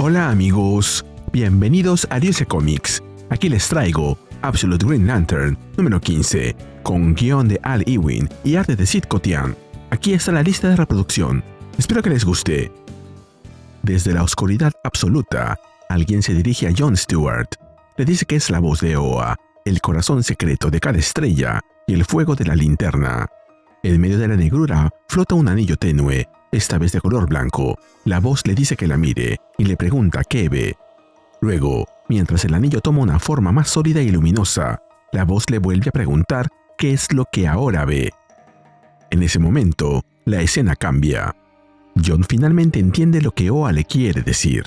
Hola amigos, bienvenidos a DC Comics. Aquí les traigo Absolute Green Lantern número 15, con guión de Al Ewing y arte de Sid Kotian. Aquí está la lista de reproducción. Espero que les guste. Desde la oscuridad absoluta, alguien se dirige a John Stewart. Le dice que es la voz de Oa, el corazón secreto de cada estrella y el fuego de la linterna. En medio de la negrura flota un anillo tenue, esta vez de color blanco. La voz le dice que la mire y le pregunta qué ve. Luego, mientras el anillo toma una forma más sólida y luminosa, la voz le vuelve a preguntar qué es lo que ahora ve. En ese momento, la escena cambia. John finalmente entiende lo que Oa le quiere decir.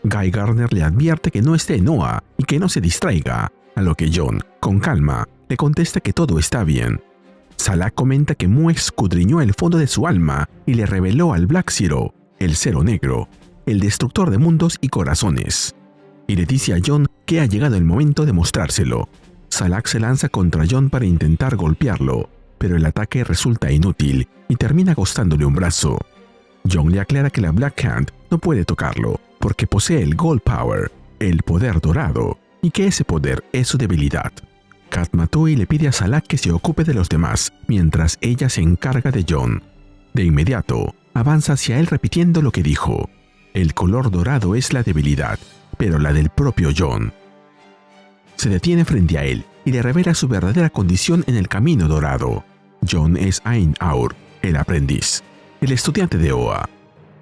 Guy Gardner le advierte que no esté en Oa y que no se distraiga, a lo que John, con calma, le contesta que todo está bien. Salak comenta que Mu escudriñó el fondo de su alma y le reveló al Black Zero, el Cero Negro, el destructor de mundos y corazones. Y le dice a John que ha llegado el momento de mostrárselo. Salak se lanza contra John para intentar golpearlo, pero el ataque resulta inútil y termina costándole un brazo. John le aclara que la Black Hand no puede tocarlo porque posee el Gold Power, el poder dorado, y que ese poder es su debilidad. Katmatui le pide a Salak que se ocupe de los demás, mientras ella se encarga de John. De inmediato, avanza hacia él repitiendo lo que dijo. El color dorado es la debilidad, pero la del propio John. Se detiene frente a él y le revela su verdadera condición en el camino dorado. John es Ain-Aur, el aprendiz, el estudiante de Oa.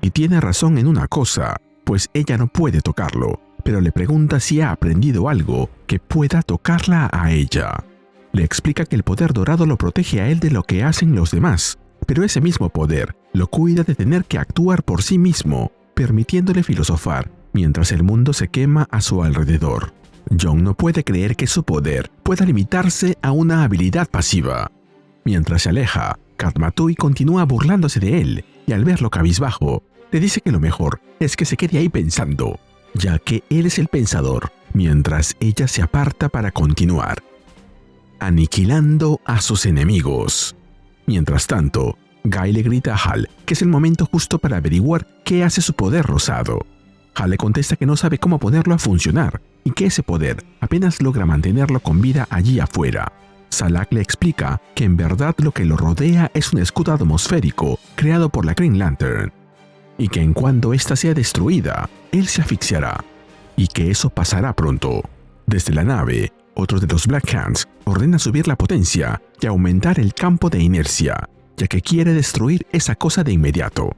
Y tiene razón en una cosa, pues ella no puede tocarlo, pero le pregunta si ha aprendido algo que pueda tocarla a ella. Le explica que el poder dorado lo protege a él de lo que hacen los demás, pero ese mismo poder lo cuida de tener que actuar por sí mismo, permitiéndole filosofar mientras el mundo se quema a su alrededor. John no puede creer que su poder pueda limitarse a una habilidad pasiva. Mientras se aleja, Katmatui continúa burlándose de él, y al verlo cabizbajo, le dice que lo mejor es que se quede ahí pensando, ya que él es el pensador, mientras ella se aparta para continuar, aniquilando a sus enemigos. Mientras tanto, Guy le grita a Hal que es el momento justo para averiguar qué hace su poder rosado. Hal le contesta que no sabe cómo ponerlo a funcionar y que ese poder apenas logra mantenerlo con vida allí afuera. Salak le explica que en verdad lo que lo rodea es un escudo atmosférico creado por la Green Lantern, y que en cuanto ésta sea destruida, él se asfixiará, y que eso pasará pronto. Desde la nave, otro de los Black Hands ordena subir la potencia y aumentar el campo de inercia, ya que quiere destruir esa cosa de inmediato.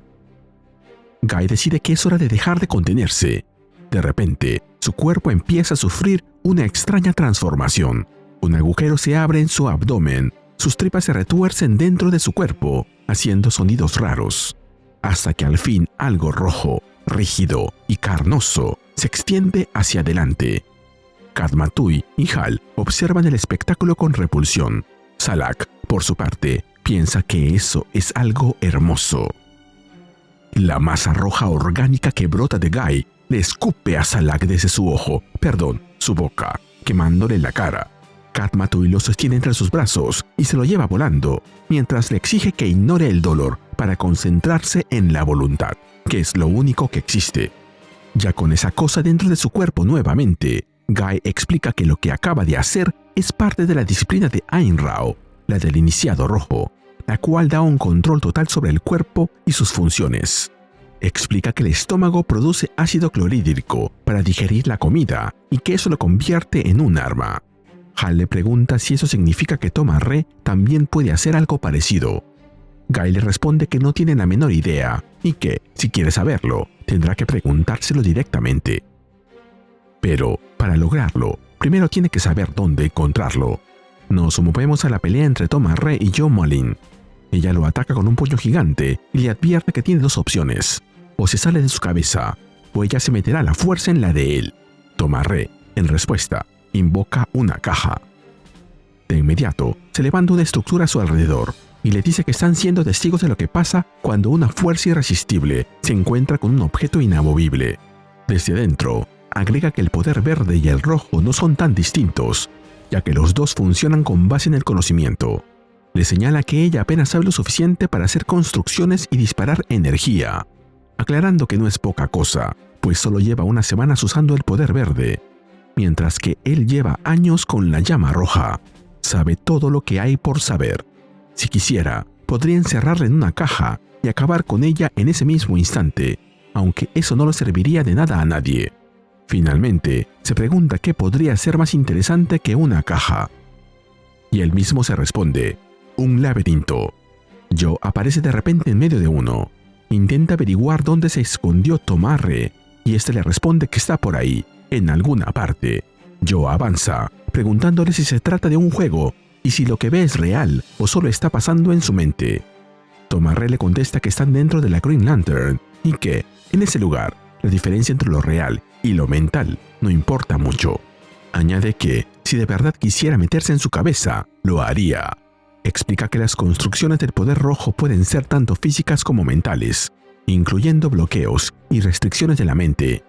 Guy decide que es hora de dejar de contenerse. De repente, su cuerpo empieza a sufrir una extraña transformación. Un agujero se abre en su abdomen, sus tripas se retuercen dentro de su cuerpo, haciendo sonidos raros, hasta que al fin algo rojo, rígido y carnoso se extiende hacia adelante. Katmatui y Hal observan el espectáculo con repulsión. Salak, por su parte, piensa que eso es algo hermoso. La masa roja orgánica que brota de Guy le escupe a Salak desde su su boca, quemándole la cara. Katmatui lo sostiene entre sus brazos y se lo lleva volando, mientras le exige que ignore el dolor para concentrarse en la voluntad, que es lo único que existe. Ya con esa cosa dentro de su cuerpo nuevamente, Guy explica que lo que acaba de hacer es parte de la disciplina de Ain Rao, la del iniciado rojo, la cual da un control total sobre el cuerpo y sus funciones. Explica que el estómago produce ácido clorhídrico para digerir la comida y que eso lo convierte en un arma. Hal le pregunta si eso significa que Toma-Re también puede hacer algo parecido. Guy le responde que no tiene la menor idea y que, si quiere saberlo, tendrá que preguntárselo directamente. Pero, para lograrlo, primero tiene que saber dónde encontrarlo. Nos movemos a la pelea entre Toma-Re y John Molin. Ella lo ataca con un puño gigante y le advierte que tiene dos opciones: o se sale de su cabeza, o ella se meterá a la fuerza en la de él. Toma-Re, en respuesta, invoca una caja. De inmediato, se levanta una estructura a su alrededor y le dice que están siendo testigos de lo que pasa cuando una fuerza irresistible se encuentra con un objeto inamovible. Desde adentro, agrega que el poder verde y el rojo no son tan distintos, ya que los dos funcionan con base en el conocimiento. Le señala que ella apenas sabe lo suficiente para hacer construcciones y disparar energía, aclarando que no es poca cosa, pues solo lleva unas semanas usando el poder verde, mientras que él lleva años con la llama roja. Sabe todo lo que hay por saber. Si quisiera, podría encerrarla en una caja y acabar con ella en ese mismo instante, aunque eso no le serviría de nada a nadie. Finalmente, se pregunta qué podría ser más interesante que una caja. Y él mismo se responde: un laberinto. Joe aparece de repente en medio de uno. Intenta averiguar dónde se escondió Tomar-Re, y este le responde que está por ahí, en alguna parte. Joe avanza, preguntándole si se trata de un juego y si lo que ve es real o solo está pasando en su mente. Tomar-Re le contesta que están dentro de la Green Lantern y que, en ese lugar, la diferencia entre lo real y lo mental no importa mucho. Añade que, si de verdad quisiera meterse en su cabeza, lo haría. Explica que las construcciones del poder rojo pueden ser tanto físicas como mentales, incluyendo bloqueos y restricciones de la mente.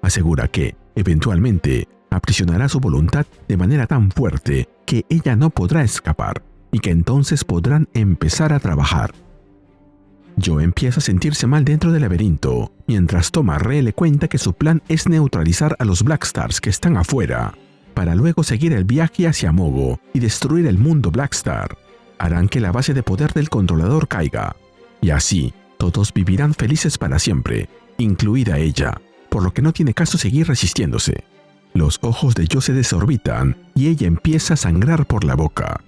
Asegura que, eventualmente, aprisionará su voluntad de manera tan fuerte que ella no podrá escapar, y que entonces podrán empezar a trabajar. Joe empieza a sentirse mal dentro del laberinto, mientras Tomar-Re le cuenta que su plan es neutralizar a los Blackstars que están afuera, para luego seguir el viaje hacia Mogo y destruir el mundo Blackstar. Harán que la base de poder del controlador caiga, y así todos vivirán felices para siempre, incluida ella, por lo que no tiene caso seguir resistiéndose. Los ojos de Joe se desorbitan y ella empieza a sangrar por la boca.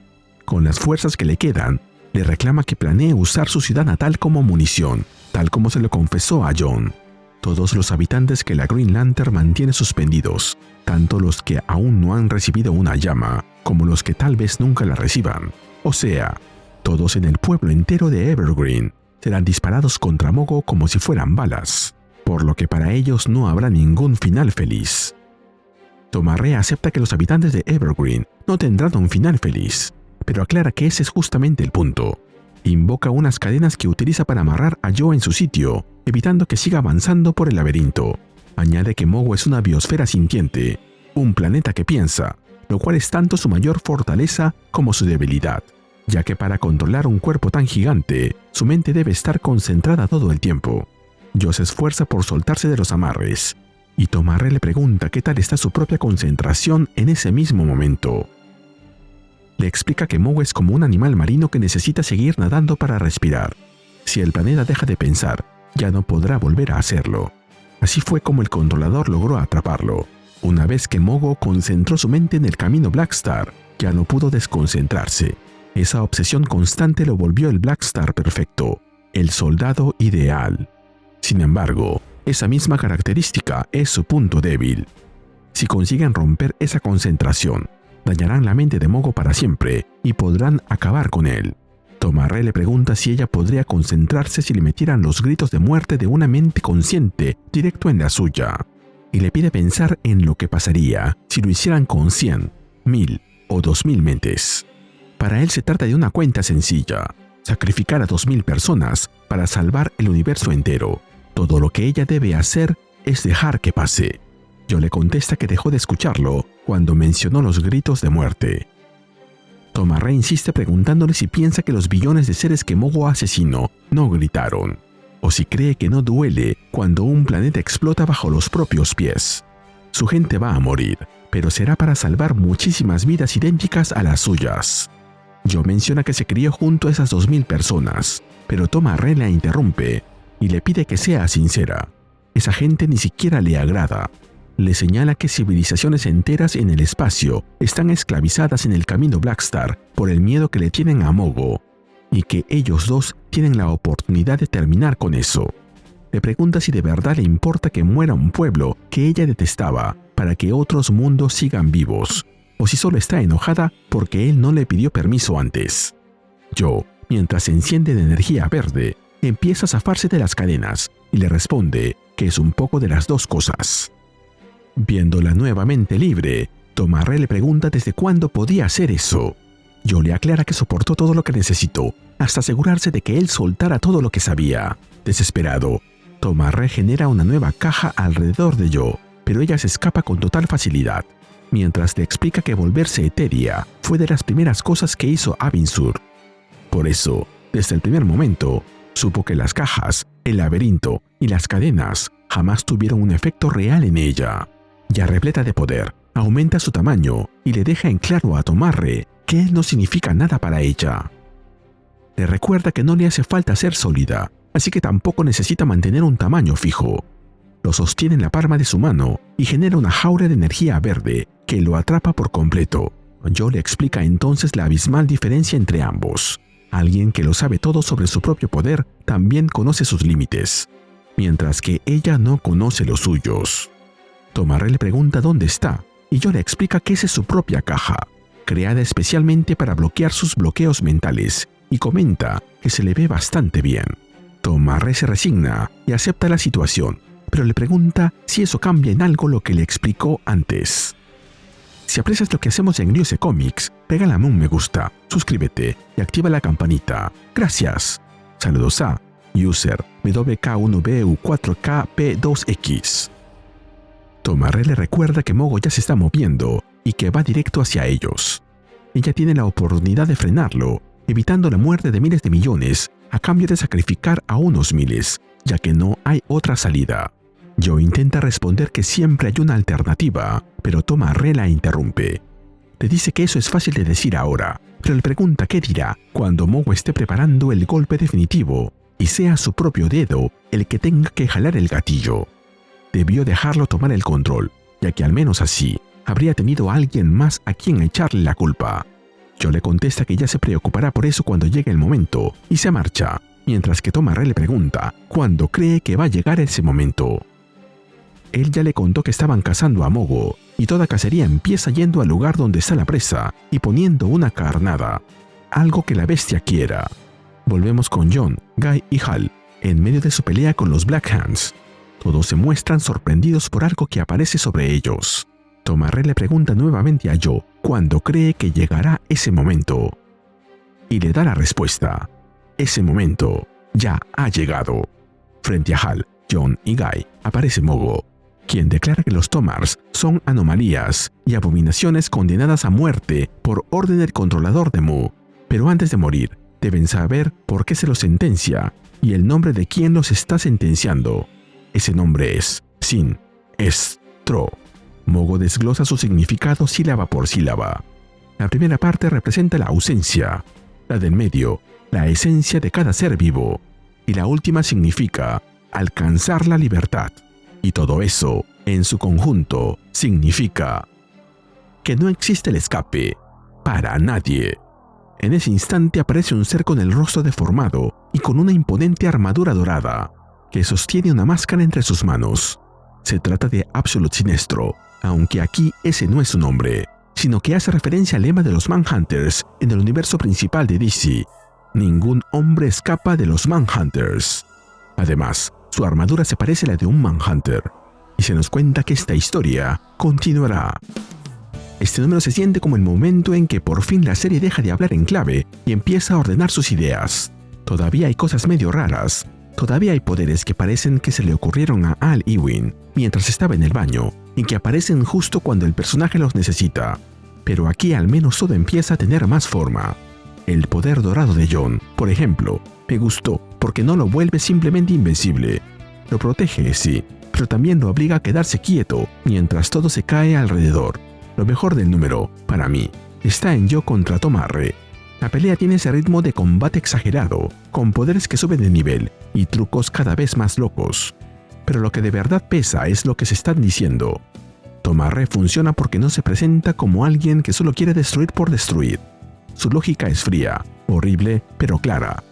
Con las fuerzas que le quedan, le reclama que planee usar su ciudad natal como munición, tal como se lo confesó a John. Todos los habitantes que la Green Lantern mantiene suspendidos, tanto los que aún no han recibido una llama, como los que tal vez nunca la reciban. O sea, todos en el pueblo entero de Evergreen serán disparados contra Mogo como si fueran balas, por lo que para ellos no habrá ningún final feliz. Tomar-Re acepta que los habitantes de Evergreen no tendrán un final feliz, pero aclara que ese es justamente el punto. Invoca unas cadenas que utiliza para amarrar a Joe en su sitio, evitando que siga avanzando por el laberinto. Añade que Mogo es una biosfera sintiente, un planeta que piensa, lo cual es tanto su mayor fortaleza como su debilidad, ya que para controlar un cuerpo tan gigante, su mente debe estar concentrada todo el tiempo. Joe se esfuerza por soltarse de los amarres, y Tomar-Re le pregunta qué tal está su propia concentración en ese mismo momento. Le explica que Mogo es como un animal marino que necesita seguir nadando para respirar. Si el planeta deja de pensar, ya no podrá volver a hacerlo. Así fue como el controlador logró atraparlo. Una vez que Mogo concentró su mente en el camino Blackstar, ya no pudo desconcentrarse. Esa obsesión constante lo volvió el Blackstar perfecto, el soldado ideal. Sin embargo, esa misma característica es su punto débil. Si consiguen romper esa concentración, dañarán la mente de Mogo para siempre y podrán acabar con él. Tomar-Re le pregunta si ella podría concentrarse si le metieran los gritos de muerte de una mente consciente directo en la suya, y le pide pensar en lo que pasaría si lo hicieran con 100, 1000 o 2000 mentes. Para él se trata de una cuenta sencilla: sacrificar a 2000 personas para salvar el universo entero. Todo lo que ella debe hacer es dejar que pase. Joe le contesta que dejó de escucharlo cuando mencionó los gritos de muerte. Tomar-Re insiste preguntándole si piensa que los billones de seres que Mogo asesinó no gritaron, o si cree que no duele cuando un planeta explota bajo los propios pies. Su gente va a morir, pero será para salvar muchísimas vidas idénticas a las suyas. Joe menciona que se crió junto a esas 2000 personas, pero Tomar-Re la interrumpe y le pide que sea sincera. Esa gente ni siquiera le agrada. Le señala que civilizaciones enteras en el espacio están esclavizadas en el camino Blackstar por el miedo que le tienen a Mogo, y que ellos dos tienen la oportunidad de terminar con eso. Le pregunta si de verdad le importa que muera un pueblo que ella detestaba para que otros mundos sigan vivos, o si solo está enojada porque él no le pidió permiso antes. Joe, mientras se enciende de energía verde, empieza a zafarse de las cadenas y le responde que es un poco de las dos cosas. Viéndola nuevamente libre, Tomar-Re le pregunta desde cuándo podía hacer eso. Joe le aclara que soportó todo lo que necesitó, hasta asegurarse de que él soltara todo lo que sabía. Desesperado, Tomar-Re genera una nueva caja alrededor de Joe, pero ella se escapa con total facilidad, mientras le explica que volverse etérea fue de las primeras cosas que hizo Abin Sur. Por eso, desde el primer momento, supo que las cajas, el laberinto y las cadenas jamás tuvieron un efecto real en ella. Ya repleta de poder, aumenta su tamaño y le deja en claro a Tomarre que él no significa nada para ella. Le recuerda que no le hace falta ser sólida, así que tampoco necesita mantener un tamaño fijo. Lo sostiene en la palma de su mano y genera una jaula de energía verde que lo atrapa por completo. Joe le explica entonces la abismal diferencia entre ambos. Alguien que lo sabe todo sobre su propio poder también conoce sus límites, mientras que ella no conoce los suyos. Tomarre le pregunta dónde está y Joe le explica que esa es su propia caja, creada especialmente para bloquear sus bloqueos mentales, y comenta que se le ve bastante bien. Tomarre se resigna y acepta la situación, pero le pregunta si eso cambia en algo lo que le explicó antes. Si aprecias lo que hacemos en Ryuse Comics, regálame un me gusta, suscríbete y activa la campanita. Gracias. Saludos a user WK1BU4KP2X. Tomarre le recuerda que Mogo ya se está moviendo y que va directo hacia ellos. Ella tiene la oportunidad de frenarlo, evitando la muerte de miles de millones a cambio de sacrificar a unos miles, ya que no hay otra salida. Joe intenta responder que siempre hay una alternativa, pero Tomarre la interrumpe. Le dice que eso es fácil de decir ahora, pero le pregunta qué dirá cuando Mogo esté preparando el golpe definitivo y sea su propio dedo el que tenga que jalar el gatillo. Debió dejarlo tomar el control, ya que al menos así habría tenido a alguien más a quien echarle la culpa. Joe le contesta que ya se preocupará por eso cuando llegue el momento y se marcha, mientras que Tomarre le pregunta cuándo cree que va a llegar ese momento. Él ya le contó que estaban cazando a Mogo y toda cacería empieza yendo al lugar donde está la presa y poniendo una carnada, algo que la bestia quiera. Volvemos con John, Guy y Hal en medio de su pelea con los Black Hands. Todos se muestran sorprendidos por algo que aparece sobre ellos. Tomarre le pregunta nuevamente a Joe cuándo cree que llegará ese momento. Y le da la respuesta. Ese momento ya ha llegado. Frente a Hal, John y Guy aparece Mogo, quien declara que los Tomars son anomalías y abominaciones condenadas a muerte por orden del controlador de Mu. Pero antes de morir, deben saber por qué se los sentencia y el nombre de quien los está sentenciando. Ese nombre es Sin-Estro. Mogo desglosa su significado sílaba por sílaba. La primera parte representa la ausencia, la del medio, la esencia de cada ser vivo, y la última significa alcanzar la libertad. Y todo eso, en su conjunto, significa que no existe el escape para nadie. En ese instante aparece un ser con el rostro deformado y con una imponente armadura dorada, que sostiene una máscara entre sus manos. Se trata de Absolute Sinestro, aunque aquí ese no es su nombre, sino que hace referencia al lema de los Manhunters en el universo principal de DC. Ningún hombre escapa de los Manhunters. Además, su armadura se parece a la de un Manhunter, y se nos cuenta que esta historia continuará. Este número se siente como el momento en que por fin la serie deja de hablar en clave y empieza a ordenar sus ideas. Todavía hay cosas medio raras. Todavía hay poderes que parecen que se le ocurrieron a Al Ewing mientras estaba en el baño y que aparecen justo cuando el personaje los necesita. Pero aquí al menos todo empieza a tener más forma. El poder dorado de John, por ejemplo, me gustó porque no lo vuelve simplemente invencible. Lo protege, sí, pero también lo obliga a quedarse quieto mientras todo se cae alrededor. Lo mejor del número, para mí, está en Joe contra Tomarre. La pelea tiene ese ritmo de combate exagerado, con poderes que suben de nivel y trucos cada vez más locos. Pero lo que de verdad pesa es lo que se están diciendo. Tomarre funciona porque no se presenta como alguien que solo quiere destruir por destruir. Su lógica es fría, horrible, pero clara.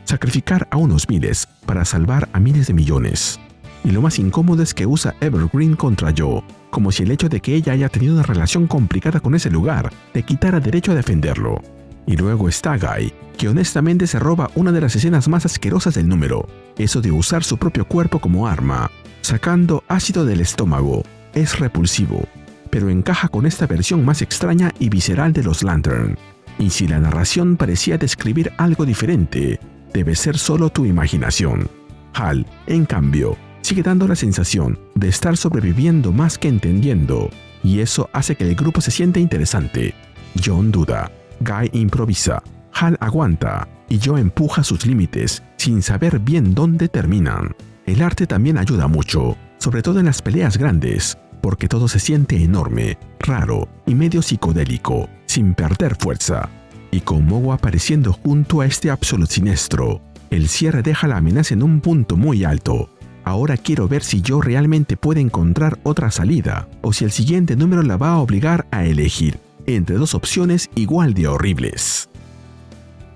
Sacrificar a unos miles para salvar a miles de millones. Y lo más incómodo es que usa Evergreen contra Joe, como si el hecho de que ella haya tenido una relación complicada con ese lugar le quitara derecho a defenderlo. Y luego está Guy, que honestamente se roba una de las escenas más asquerosas del número, eso de usar su propio cuerpo como arma, sacando ácido del estómago. Es repulsivo, pero encaja con esta versión más extraña y visceral de los Lantern. Y si la narración parecía describir algo diferente, debe ser solo tu imaginación. Hal, en cambio, sigue dando la sensación de estar sobreviviendo más que entendiendo, y eso hace que el grupo se sienta interesante. John duda, Guy improvisa, Hal aguanta, y Joe empuja sus límites sin saber bien dónde terminan. El arte también ayuda mucho, sobre todo en las peleas grandes, porque todo se siente enorme, raro y medio psicodélico, sin perder fuerza. Y con Mogo apareciendo junto a este Absolute Sinestro, el cierre deja la amenaza en un punto muy alto. Ahora quiero ver si yo realmente puedo encontrar otra salida, o si el siguiente número la va a obligar a elegir entre dos opciones igual de horribles.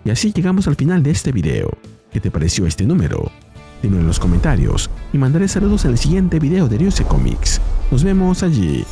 Y así llegamos al final de este video. ¿Qué te pareció este número? Dímelo en los comentarios y mandaré saludos en el siguiente video de Ryusei Comics. Nos vemos allí.